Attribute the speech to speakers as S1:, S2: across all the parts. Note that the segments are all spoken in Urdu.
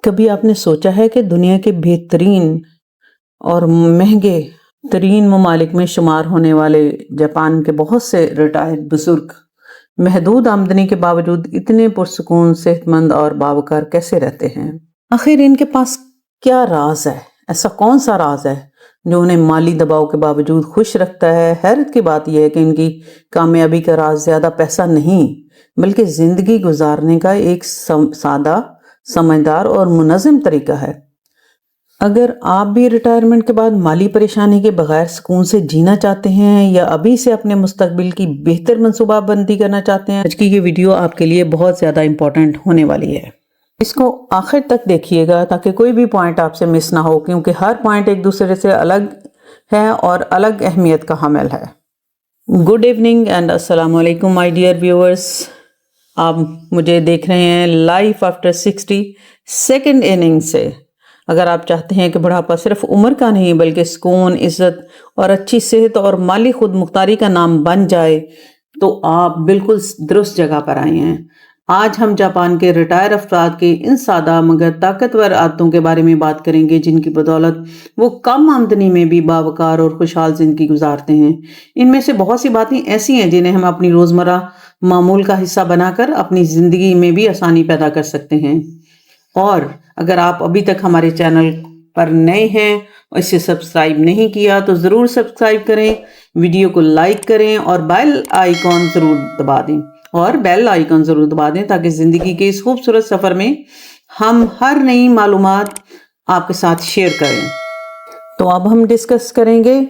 S1: کبھی آپ نے سوچا ہے کہ دنیا کے بہترین اور مہنگے ترین ممالک میں شمار ہونے والے جاپان کے بہت سے ریٹائرڈ بزرگ محدود آمدنی کے باوجود اتنے پرسکون، صحت مند اور باوقار کیسے رہتے ہیں؟ آخر ان کے پاس کیا راز ہے؟ ایسا کون سا راز ہے جو انہیں مالی دباؤ کے باوجود خوش رکھتا ہے؟ حیرت کی بات یہ ہے کہ ان کی کامیابی کا راز زیادہ پیسہ نہیں بلکہ زندگی گزارنے کا ایک سادہ، سمجھدار اور منظم طریقہ ہے۔ اگر آپ بھی ریٹائرمنٹ کے بعد مالی پریشانی کے بغیر سکون سے جینا چاہتے ہیں یا ابھی سے اپنے مستقبل کی بہتر منصوبہ بندی کرنا چاہتے ہیں، آج کی یہ ویڈیو آپ کے لیے بہت زیادہ امپورٹنٹ ہونے والی ہے۔ اس کو آخر تک دیکھیے گا تاکہ کوئی بھی پوائنٹ آپ سے مس نہ ہو، کیونکہ ہر پوائنٹ ایک دوسرے سے الگ ہے اور الگ اہمیت کا حامل ہے۔ گڈ ایوننگ اینڈ السلام علیکم مائی ڈیئر ویورز۔ آپ مجھے دیکھ رہے ہیں لائف آفٹر 60 سیکنڈ اننگ سے۔ اگر آپ چاہتے ہیں کہ بڑھاپا صرف عمر کا نہیں بلکہ سکون، عزت اور اچھی صحت اور مالی خود مختاری کا نام بن جائے تو آپ بالکل درست جگہ پر آئے ہیں۔ آج ہم جاپان کے ریٹائر افراد کے ان سادہ مگر طاقتور عادتوں کے بارے میں بات کریں گے جن کی بدولت وہ کم آمدنی میں بھی باوقار اور خوشحال زندگی گزارتے ہیں۔ ان میں سے بہت سی باتیں ایسی ہیں جنہیں ہم اپنی روزمرہ معمول کا حصہ بنا کر اپنی زندگی میں بھی آسانی پیدا کر سکتے ہیں۔ اور اگر آپ ابھی تک ہمارے چینل پر نئے ہیں اور اسے سبسکرائب نہیں کیا تو ضرور سبسکرائب کریں، ویڈیو کو لائک کریں اور بیل آئیکن ضرور دبا دیں تاکہ زندگی کے اس خوبصورت سفر میں ہم ہر نئی معلومات آپ کے ساتھ شیئر کریں۔ تو اب ہم ڈسکس کریں گے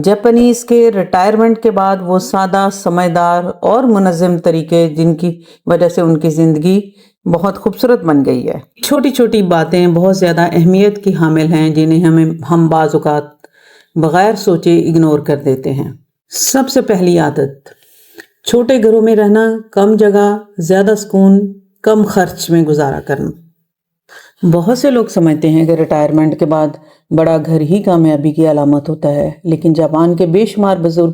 S1: جاپانیز کے ریٹائرمنٹ کے بعد وہ سادہ، سمجھدار اور منظم طریقے جن کی وجہ سے ان کی زندگی بہت خوبصورت بن گئی ہے۔ چھوٹی چھوٹی باتیں بہت زیادہ اہمیت کی حامل ہیں جنہیں ہم بعض اوقات بغیر سوچے اگنور کر دیتے ہیں۔ سب سے پہلی عادت، چھوٹے گھروں میں رہنا، کم جگہ، زیادہ سکون، کم خرچ میں گزارا کرنا۔ بہت سے لوگ سمجھتے ہیں کہ ریٹائرمنٹ کے بعد بڑا گھر ہی کامیابی کی علامت ہوتا ہے، لیکن جاپان کے بے شمار بزرگ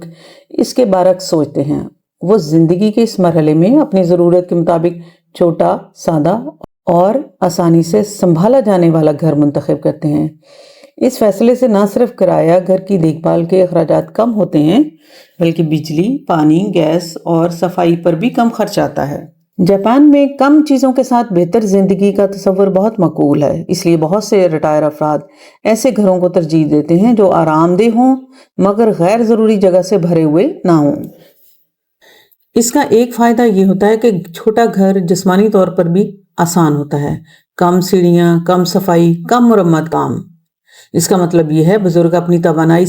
S1: اس کے برعکس سوچتے ہیں۔ وہ زندگی کے اس مرحلے میں اپنی ضرورت کے مطابق چھوٹا، سادہ اور آسانی سے سنبھالا جانے والا گھر منتخب کرتے ہیں۔ اس فیصلے سے نہ صرف کرایہ، گھر کی دیکھ بھال کے اخراجات کم ہوتے ہیں بلکہ بجلی، پانی، گیس اور صفائی پر بھی کم خرچ آتا ہے۔ جاپان میں کم چیزوں کے ساتھ بہتر زندگی کا تصور بہت مقبول ہے، اس لیے بہت سے ریٹائر افراد ایسے گھروں کو ترجیح دیتے ہیں جو آرام دہ ہوں مگر غیر ضروری جگہ سے بھرے ہوئے نہ ہوں۔ اس کا ایک فائدہ یہ ہوتا ہے کہ چھوٹا گھر جسمانی طور پر بھی آسان ہوتا ہے، کم سیڑھیاں، کم صفائی، کم مرمت کام۔ اس کا مطلب یہ ہے بزرگ اپنی توانائی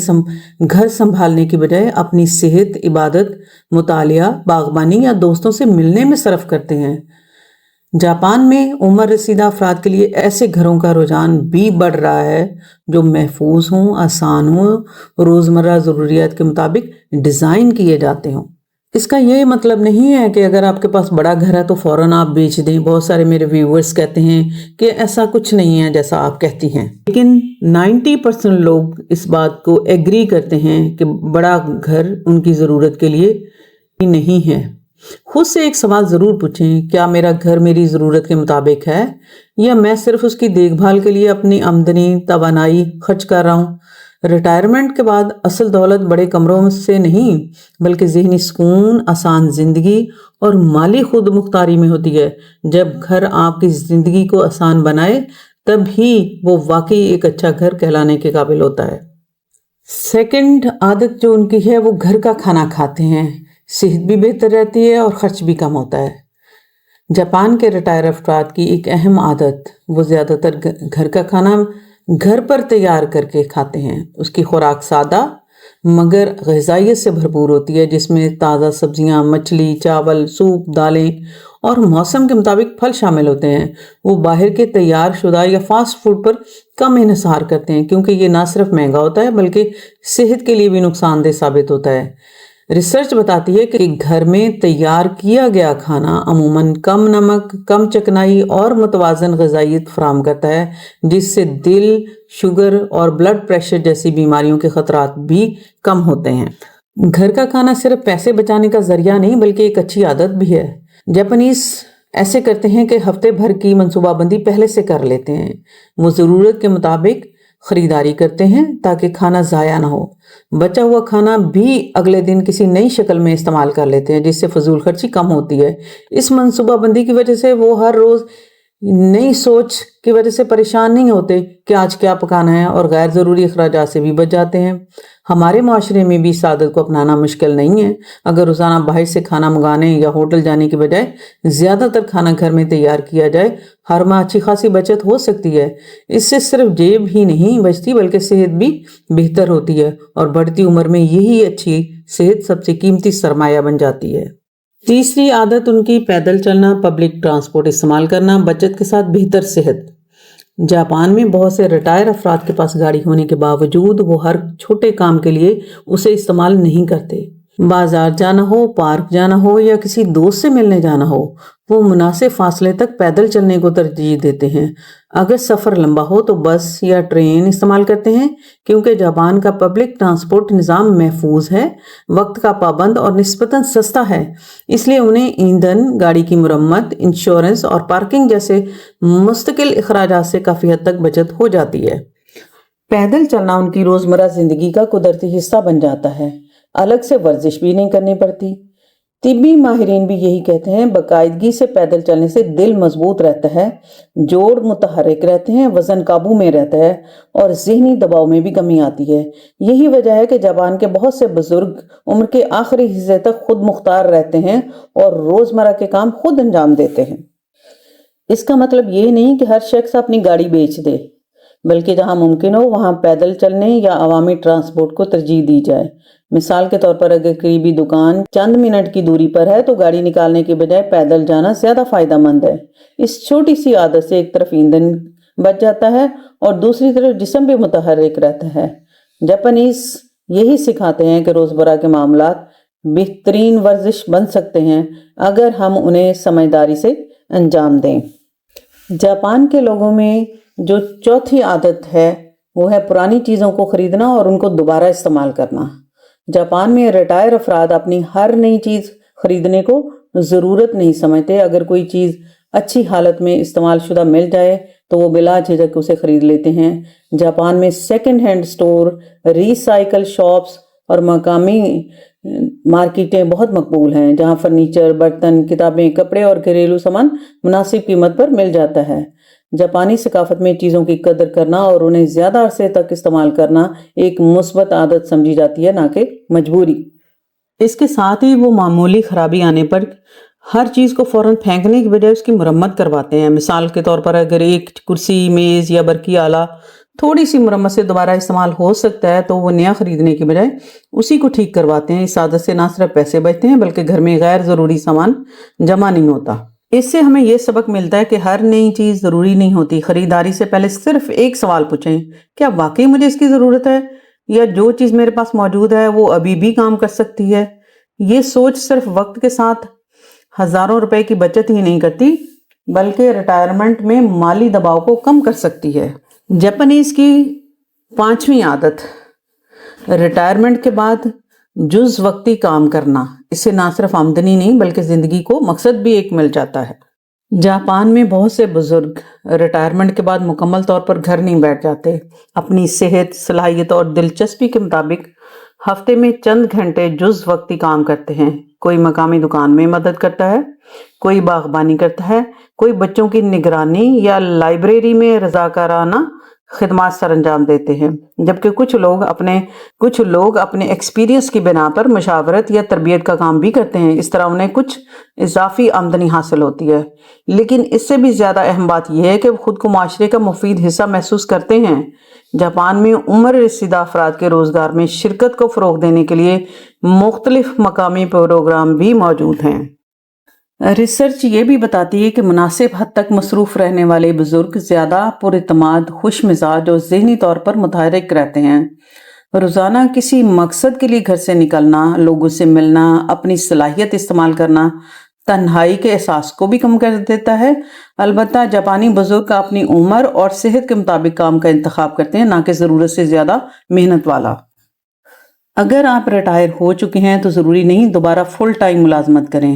S1: گھر سنبھالنے کی بجائے اپنی صحت، عبادت، مطالعہ، باغبانی یا دوستوں سے ملنے میں صرف کرتے ہیں۔ جاپان میں عمر رسیدہ افراد کے لیے ایسے گھروں کا رجحان بھی بڑھ رہا ہے جو محفوظ ہوں، آسان ہوں، روزمرہ ضروریات کے مطابق ڈیزائن کیے جاتے ہوں۔ اس کا یہ مطلب نہیں ہے کہ اگر آپ کے پاس بڑا گھر ہے تو فوراً آپ بیچ دیں۔ بہت سارے میرے ویورز کہتے ہیں کہ ایسا کچھ نہیں ہے جیسا آپ کہتی ہیں، لیکن 90% لوگ اس بات کو ایگری کرتے ہیں کہ بڑا گھر ان کی ضرورت کے لیے نہیں ہے۔ خود سے ایک سوال ضرور پوچھیں، کیا میرا گھر میری ضرورت کے مطابق ہے یا میں صرف اس کی دیکھ بھال کے لیے اپنی آمدنی، توانائی خرچ کر رہا ہوں؟ ریٹائرمنٹ کے بعد اصل دولت بڑے کمروں سے نہیں بلکہ ذہنی سکون، آسان زندگی اور مالی خود مختاری میں ہوتی ہے۔ جب گھر آپ کی زندگی کو آسان بنائے تب ہی وہ واقعی ایک اچھا گھر کہلانے کے قابل ہوتا ہے۔ سیکنڈ عادت جو ان کی ہے وہ گھر کا کھانا کھاتے ہیں۔ صحت بھی بہتر رہتی ہے اور خرچ بھی کم ہوتا ہے۔ جاپان کے ریٹائر افراد کی ایک اہم عادت، وہ زیادہ تر گھر کا کھانا گھر پر تیار کر کے کھاتے ہیں۔ اس کی خوراک سادہ مگر غذائیت سے بھرپور ہوتی ہے، جس میں تازہ سبزیاں، مچھلی، چاول، سوپ، دالیں اور موسم کے مطابق پھل شامل ہوتے ہیں۔ وہ باہر کے تیار شدہ یا فاسٹ فوڈ پر کم انحصار کرتے ہیں کیونکہ یہ نہ صرف مہنگا ہوتا ہے بلکہ صحت کے لیے بھی نقصان دہ ثابت ہوتا ہے۔ ریسرچ بتاتی ہے کہ گھر میں تیار کیا گیا کھانا عموماً کم نمک، کم چکنائی اور متوازن غذائیت فراہم کرتا ہے، جس سے دل، شوگر اور بلڈ پریشر جیسی بیماریوں کے خطرات بھی کم ہوتے ہیں۔ گھر کا کھانا صرف پیسے بچانے کا ذریعہ نہیں بلکہ ایک اچھی عادت بھی ہے۔ جاپانیز ایسے کرتے ہیں کہ ہفتے بھر کی منصوبہ بندی پہلے سے کر لیتے ہیں. وہ ضرورت کے مطابق خریداری کرتے ہیں تاکہ کھانا ضائع نہ ہو. بچا ہوا کھانا بھی اگلے دن کسی نئی شکل میں استعمال کر لیتے ہیں جس سے فضول خرچی کم ہوتی ہے. اس منصوبہ بندی کی وجہ سے وہ ہر روز نئی سوچ کی وجہ سے پریشان نہیں ہوتے کہ آج کیا پکانا ہے، اور غیر ضروری اخراجات سے بھی بچ جاتے ہیں. ہمارے معاشرے میں بھی اس عادت کو اپنانا مشکل نہیں ہے. اگر روزانہ باہر سے کھانا منگانے یا ہوٹل جانے کی بجائے زیادہ تر کھانا گھر میں تیار کیا جائے، ہر ماہ اچھی خاصی بچت ہو سکتی ہے. اس سے صرف جیب ہی نہیں بچتی بلکہ صحت بھی بہتر ہوتی ہے، اور بڑھتی عمر میں یہی اچھی صحت سب سے قیمتی سرمایہ بن جاتی ہے. تیسری عادت ان کی پیدل چلنا، پبلک ٹرانسپورٹ استعمال کرنا، بچت کے ساتھ بہتر صحت. جاپان میں بہت سے ریٹائر افراد کے پاس گاڑی ہونے کے باوجود وہ ہر چھوٹے کام کے لیے اسے استعمال نہیں کرتے. بازار جانا ہو، پارک جانا ہو یا کسی دوست سے ملنے جانا ہو، وہ مناسب فاصلے تک پیدل چلنے کو ترجیح دیتے ہیں. اگر سفر لمبا ہو تو بس یا ٹرین استعمال کرتے ہیں، کیونکہ جاپان کا پبلک ٹرانسپورٹ نظام محفوظ ہے، وقت کا پابند اور نسبتاً سستا ہے. اس لیے انہیں ایندھن، گاڑی کی مرمت، انشورنس اور پارکنگ جیسے مستقل اخراجات سے کافی حد تک بچت ہو جاتی ہے. پیدل چلنا ان کی روزمرہ زندگی کا قدرتی حصہ بن جاتا ہے. الگ سے ورزش بھی نہیں کرنی پڑتی. طبی ماہرین بھی یہی کہتے ہیں، باقاعدگی سے پیدل چلنے سے دل مضبوط رہتا ہے، جوڑ متحرک رہتے ہیں، وزن قابو میں رہتا ہے اور ذہنی دباؤ میں بھی کمی آتی ہے. یہی وجہ ہے کہ جاپان کے بہت سے بزرگ عمر کے آخری حصے تک خود مختار رہتے ہیں اور روزمرہ کے کام خود انجام دیتے ہیں. اس کا مطلب یہ نہیں کہ ہر شخص اپنی گاڑی بیچ دے، بلکہ جہاں ممکن ہو وہاں پیدل چلنے یا عوامی ٹرانسپورٹ کو ترجیح دی جائے. مثال کے طور پر اگر قریبی دکان چند منٹ کی دوری پر ہے تو گاڑی نکالنے کے بجائے پیدل جانا زیادہ فائدہ مند ہے. اس چھوٹی سی عادت سے ایک طرف ایندھن بچ جاتا ہے اور دوسری طرف جسم بھی متحرک رہتا ہے. جاپانیز یہی سکھاتے ہیں کہ روزمرہ کے معاملات بہترین ورزش بن سکتے ہیں اگر ہم انہیں سمجھداری سے انجام دیں. جاپان کے لوگوں میں جو چوتھی عادت ہے وہ ہے پرانی چیزوں کو خریدنا اور ان کو دوبارہ استعمال کرنا. جاپان میں ریٹائر افراد اپنی ہر نئی چیز خریدنے کو ضرورت نہیں سمجھتے. اگر کوئی چیز اچھی حالت میں استعمال شدہ مل جائے تو وہ بلا جھجک اسے خرید لیتے ہیں. جاپان میں سیکنڈ ہینڈ سٹور، ری سائیکل شاپس اور مقامی مارکیٹیں بہت مقبول ہیں، جہاں فرنیچر، برتن، کتابیں، کپڑے اور گھریلو سامان مناسب قیمت پر مل جاتا ہے. جاپانی ثقافت میں چیزوں کی قدر کرنا اور انہیں زیادہ عرصے تک استعمال کرنا ایک مثبت عادت سمجھی جاتی ہے، نہ کہ مجبوری. اس کے ساتھ ہی وہ معمولی خرابی آنے پر ہر چیز کو فوراً پھینکنے کی بجائے اس کی مرمت کرواتے ہیں. مثال کے طور پر اگر ایک کرسی، میز یا برقی آلہ تھوڑی سی مرمت سے دوبارہ استعمال ہو سکتا ہے تو وہ نیا خریدنے کی بجائے اسی کو ٹھیک کرواتے ہیں. اس عادت سے نہ صرف پیسے بچتے ہیں بلکہ گھر میں غیر ضروری سامان جمع نہیں ہوتا. اس سے ہمیں یہ سبق ملتا ہے کہ ہر نئی چیز ضروری نہیں ہوتی. خریداری سے پہلے صرف ایک سوال پوچھیں، کیا واقعی مجھے اس کی ضرورت ہے، یا جو چیز میرے پاس موجود ہے وہ ابھی بھی کام کر سکتی ہے. یہ سوچ صرف وقت کے ساتھ ہزاروں روپے کی بچت ہی نہیں کرتی بلکہ ریٹائرمنٹ میں مالی دباؤ کو کم کر سکتی ہے. جاپانیز کی پانچویں عادت، ریٹائرمنٹ کے بعد جز وقتی کام کرنا. اس سے نہ صرف آمدنی نہیں بلکہ زندگی کو مقصد بھی ایک مل جاتا ہے. جاپان میں بہت سے بزرگ ریٹائرمنٹ کے بعد مکمل طور پر گھر نہیں بیٹھ جاتے. اپنی صحت، صلاحیت اور دلچسپی کے مطابق ہفتے میں چند گھنٹے جز وقتی کام کرتے ہیں. کوئی مقامی دکان میں مدد کرتا ہے، کوئی باغبانی کرتا ہے، کوئی بچوں کی نگرانی یا لائبریری میں رضاکارانہ خدمات سر انجام دیتے ہیں. جبکہ کچھ لوگ اپنے ایکسپیرینس کی بنا پر مشاورت یا تربیت کا کام بھی کرتے ہیں. اس طرح انہیں کچھ اضافی آمدنی حاصل ہوتی ہے. لیکن اس سے بھی زیادہ اہم بات یہ ہے کہ وہ خود کو معاشرے کا مفید حصہ محسوس کرتے ہیں. جاپان میں عمر رسیدہ افراد کے روزگار میں شرکت کو فروغ دینے کے لیے مختلف مقامی پروگرام بھی موجود ہیں. ریسرچ یہ بھی بتاتی ہے کہ مناسب حد تک مصروف رہنے والے بزرگ زیادہ پر اعتماد، خوش مزاج اور ذہنی طور پر متحرک رہتے ہیں. روزانہ کسی مقصد کے لیے گھر سے نکلنا، لوگوں سے ملنا، اپنی صلاحیت استعمال کرنا تنہائی کے احساس کو بھی کم کر دیتا ہے. البتہ جاپانی بزرگ اپنی عمر اور صحت کے مطابق کام کا انتخاب کرتے ہیں، نہ کہ ضرورت سے زیادہ محنت والا. اگر آپ ریٹائر ہو چکے ہیں تو ضروری نہیں دوبارہ فل ٹائم ملازمت کریں.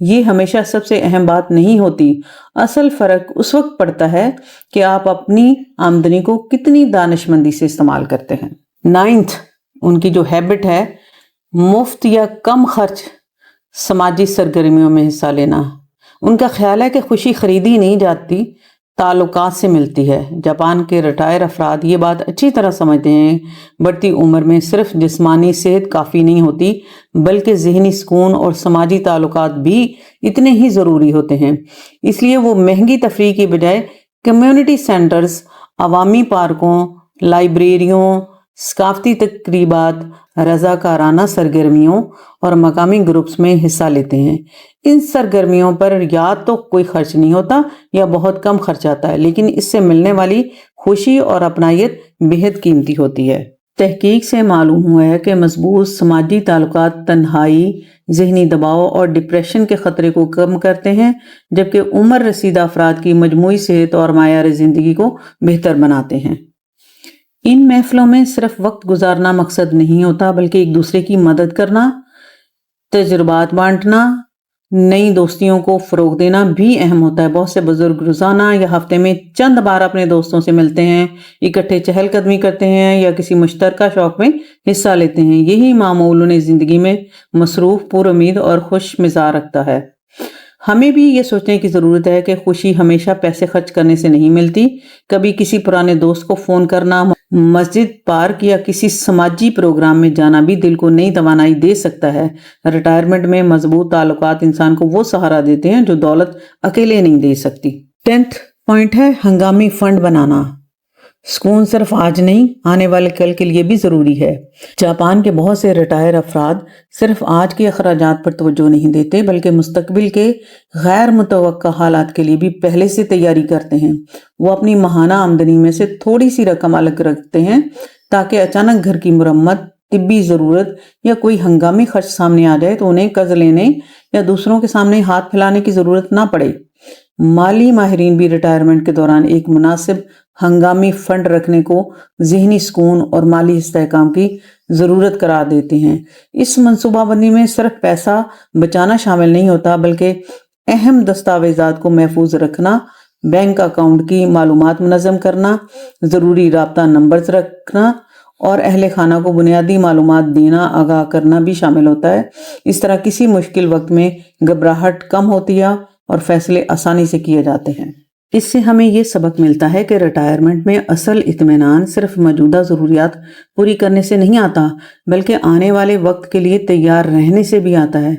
S1: یہ ہمیشہ سب سے اہم بات نہیں ہوتی، اصل فرق اس وقت پڑتا ہے کہ آپ اپنی آمدنی کو کتنی دانشمندی سے استعمال کرتے ہیں۔ 9th، ان کی جو ہیبٹ ہے مفت یا کم خرچ سماجی سرگرمیوں میں حصہ لینا۔ ان کا خیال ہے کہ خوشی خریدی نہیں جاتی، تعلقات سے ملتی ہے۔ جاپان کے ریٹائر افراد یہ بات اچھی طرح سمجھتے ہیں، بڑھتی عمر میں صرف جسمانی صحت کافی نہیں ہوتی بلکہ ذہنی سکون اور سماجی تعلقات بھی اتنے ہی ضروری ہوتے ہیں۔ اس لیے وہ مہنگی تفریح کی بجائے کمیونٹی سینٹرز، عوامی پارکوں، لائبریریوں، ثقافتی تقریبات، رضاکارانہ سرگرمیوں اور مقامی گروپس میں حصہ لیتے ہیں۔ ان سرگرمیوں پر یا تو کوئی خرچ نہیں ہوتا یا بہت کم خرچ آتا ہے، لیکن اس سے ملنے والی خوشی اور اپنائیت بہت قیمتی ہوتی ہے۔ تحقیق سے معلوم ہوا ہے کہ مضبوط سماجی تعلقات تنہائی، ذہنی دباؤ اور ڈپریشن کے خطرے کو کم کرتے ہیں، جبکہ عمر رسیدہ افراد کی مجموعی صحت اور معیار زندگی کو بہتر بناتے ہیں۔ ان محفلوں میں صرف وقت گزارنا مقصد نہیں ہوتا بلکہ ایک دوسرے کی مدد کرنا، تجربات بانٹنا، نئی دوستیوں کو فروغ دینا بھی اہم ہوتا ہے۔ بہت سے بزرگ روزانہ یا ہفتے میں چند بار اپنے دوستوں سے ملتے ہیں، اکٹھے چہل قدمی کرتے ہیں یا کسی مشترکہ شوق میں حصہ لیتے ہیں۔ یہی معمول انہیں زندگی میں مصروف، پر امید اور خوش مزاج رکھتا ہے۔ ہمیں بھی یہ سوچنے کی ضرورت ہے کہ خوشی ہمیشہ پیسے خرچ کرنے سے نہیں ملتی۔ کبھی کسی پرانے دوست کو فون کرنا، مسجد، پارک یا کسی سماجی پروگرام میں جانا بھی دل کو نئی توانائی دے سکتا ہے۔ ریٹائرمنٹ میں مضبوط تعلقات انسان کو وہ سہارا دیتے ہیں جو دولت اکیلے نہیں دے سکتی۔ 10th پوائنٹ ہے ہنگامی فنڈ بنانا۔ سکون صرف آج نہیں، آنے والے کل کے لیے بھی ضروری ہے۔ جاپان کے بہت سے ریٹائر افراد صرف آج کے اخراجات پر توجہ نہیں دیتے بلکہ مستقبل کے غیر متوقع حالات کے لیے بھی پہلے سے تیاری کرتے ہیں۔ وہ اپنی ماہانہ آمدنی میں سے تھوڑی سی رقم الگ رکھتے ہیں تاکہ اچانک گھر کی مرمت، طبی ضرورت یا کوئی ہنگامی خرچ سامنے آ جائے تو انہیں قرض لینے یا دوسروں کے سامنے ہاتھ پھیلانے کی ضرورت نہ پڑے۔ مالی ماہرین بھی ریٹائرمنٹ کے دوران ایک مناسب ہنگامی فنڈ رکھنے کو ذہنی سکون اور مالی استحکام کی ضرورت قرار دیتے ہیں۔ اس منصوبہ بندی میں صرف پیسہ بچانا شامل نہیں ہوتا بلکہ اہم دستاویزات کو محفوظ رکھنا، بینک اکاؤنٹ کی معلومات منظم کرنا، ضروری رابطہ نمبرز رکھنا اور اہل خانہ کو بنیادی معلومات دینا، آگاہ کرنا بھی شامل ہوتا ہے۔ اس طرح کسی مشکل وقت میں گھبراہٹ کم ہوتی ہے اور فیصلے آسانی سے کیے جاتے ہیں۔ اس سے ہمیں یہ سبق ملتا ہے کہ ریٹائرمنٹ میں اصل اطمینان صرف موجودہ ضروریات پوری کرنے سے نہیں آتا بلکہ آنے والے وقت کے لیے تیار رہنے سے بھی آتا ہے۔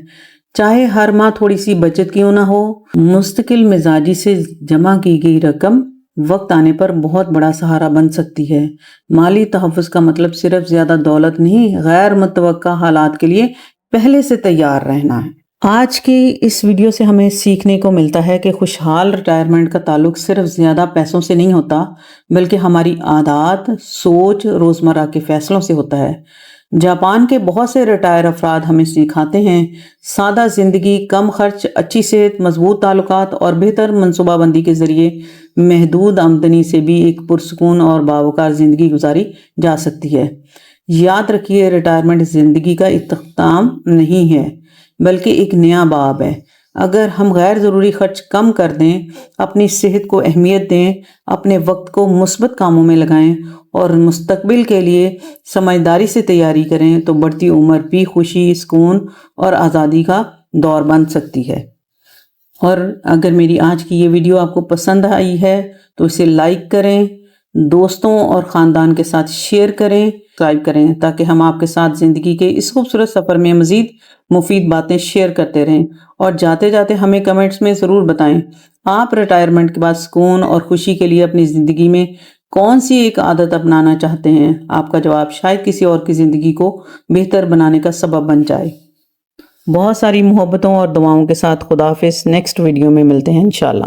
S1: چاہے ہر ماہ تھوڑی سی بچت کیوں نہ ہو، مستقل مزاجی سے جمع کی گئی رقم وقت آنے پر بہت بڑا سہارا بن سکتی ہے۔ مالی تحفظ کا مطلب صرف زیادہ دولت نہیں، غیر متوقع حالات کے لیے پہلے سے تیار رہنا ہے۔ آج کی اس ویڈیو سے ہمیں سیکھنے کو ملتا ہے کہ خوشحال ریٹائرمنٹ کا تعلق صرف زیادہ پیسوں سے نہیں ہوتا بلکہ ہماری عادات، سوچ، روزمرہ کے فیصلوں سے ہوتا ہے۔ جاپان کے بہت سے ریٹائر افراد ہمیں سکھاتے ہیں سادہ زندگی، کم خرچ، اچھی صحت، مضبوط تعلقات اور بہتر منصوبہ بندی کے ذریعے محدود آمدنی سے بھی ایک پرسکون اور باوقار زندگی گزاری جا سکتی ہے۔ یاد رکھیے، ریٹائرمنٹ زندگی کا اختتام نہیں ہے بلکہ ایک نیا باب ہے۔ اگر ہم غیر ضروری خرچ کم کر دیں، اپنی صحت کو اہمیت دیں، اپنے وقت کو مثبت کاموں میں لگائیں اور مستقبل کے لیے سمجھداری سے تیاری کریں تو بڑھتی عمر بھی خوشی، سکون اور آزادی کا دور بن سکتی ہے۔ اور اگر میری آج کی یہ ویڈیو آپ کو پسند آئی ہے تو اسے لائک کریں، دوستوں اور خاندان کے ساتھ شیئر کریں، سبسکرائب کریں تاکہ ہم آپ کے ساتھ زندگی کے اس خوبصورت سفر میں مزید مفید باتیں شیئر کرتے رہیں۔ اور جاتے جاتے ہمیں کمنٹس میں ضرور بتائیں آپ ریٹائرمنٹ کے بعد سکون اور خوشی کے لیے اپنی زندگی میں کون سی ایک عادت اپنانا چاہتے ہیں۔ آپ کا جواب شاید کسی اور کی زندگی کو بہتر بنانے کا سبب بن جائے۔ بہت ساری محبتوں اور دعاؤں کے ساتھ خدا حافظ۔ نیکسٹ ویڈیو میں ملتے ہیں انشاءاللہ۔